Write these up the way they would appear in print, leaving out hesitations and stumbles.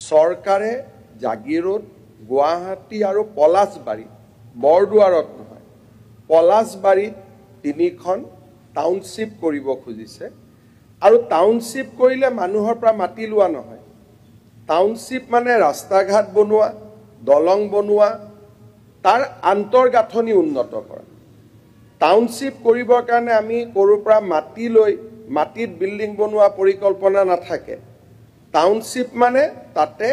চৰকাৰে জাগিৰোড গুৱাহাটী আৰু পলাশবাৰী বৰদুৱাৰত নহয় পলাশবাৰীত 3খন টাউনশ্বিপ কৰিব খুজিছে আৰু টাউনশ্বিপ কৰিলে মানুহৰ পৰা মাটি লোৱা নহয় টাউনশ্বিপ মানে ৰাস্তা ঘাট বনোৱা দলং বনোৱা তাৰ আন্তৰ্গাঁথনি উন্নত কৰা টাউনশ্বিপ কৰিবৰ কাৰণে আমি ক'ৰ পৰা মাটি লৈ মাটিত বিল্ডিং বনোৱা পৰিকল্পনা নাথাকে টাউনশ্বিপ মানে তাতে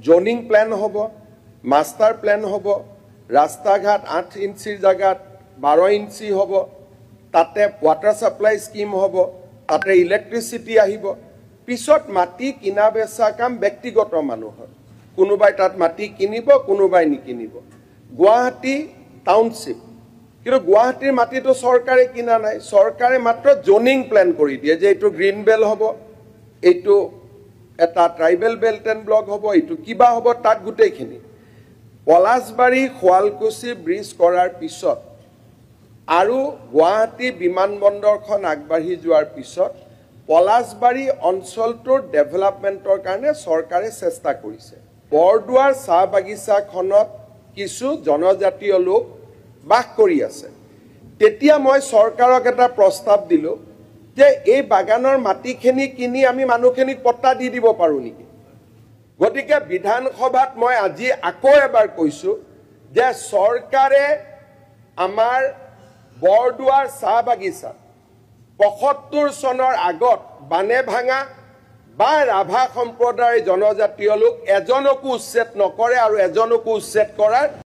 জোনিং প্ল্যান হ'ব মাস্টাৰ প্ল্যান হ'ব ৰাস্তা ঘাট 8 ইঞ্চিৰ জায়গাত 12 ইঞ্চি হ'ব তাতে ওয়াটাৰ সাপ্লাই স্কিম হ'ব তাতে ইলেক্ট্ৰিসিটি আহিব পিছত মাটি কিনা বেচা কাম ব্যক্তিগত মানুহৰ কোনোবাই তাত মাটি কিনিব কোনোবাই নিকিনিব গুৱাহাটী টাউনশ্বিপ কিন্তু গুৱাহাটীৰ মাটিটো চৰকাৰে কিনা নাই চৰকাৰে মাত্ৰ জোনিং প্ল্যান কৰি দিয়ে যে এইটো গ্ৰীণ বেল হ'ব এইটো এটা ট্ৰাইবেল বেল্ট এণ্ড ব্লক হ'ব এইটো কিবা হ'ব তাত গুটেইখিনি পলাশবাৰী খোৱালকুছি ব্ৰিজ কৰাৰ পিছত আৰু গুৱাহাটী বিমানবন্দৰখন আগবাঢ়ি যোৱাৰ পিছত পলাশবাৰী অঞ্চলটোৰ ডেভেলপমেণ্টৰ কাৰণে চৰকাৰে চেষ্টা কৰিছে বৰদুৱাৰ চাহ বাগিচাখনত কিছু জনজাতীয় লোক বাস কৰি আছে তেতিয়া মই চৰকাৰক এটা প্ৰস্তাৱ দিলো যে এই বাগানৰ মাটিখিনি কিনি আমি মানুহখিনিক পট্টা দি দিব পাৰো নেকি গতিকে বিধানসভাত মই আজি আকৌ এবাৰ কৈছো যে চৰকাৰে আমাৰ বৰদুৱাৰ চাহ বাগিচা ৭৫ চনৰ আগত বানে ভাঙা বা ৰাভা সম্প্ৰদায়ৰ জনজাতীয় লোক এজনকো উচ্ছেদ নকৰে আৰু এজনকো উচ্ছেদ কৰাৰ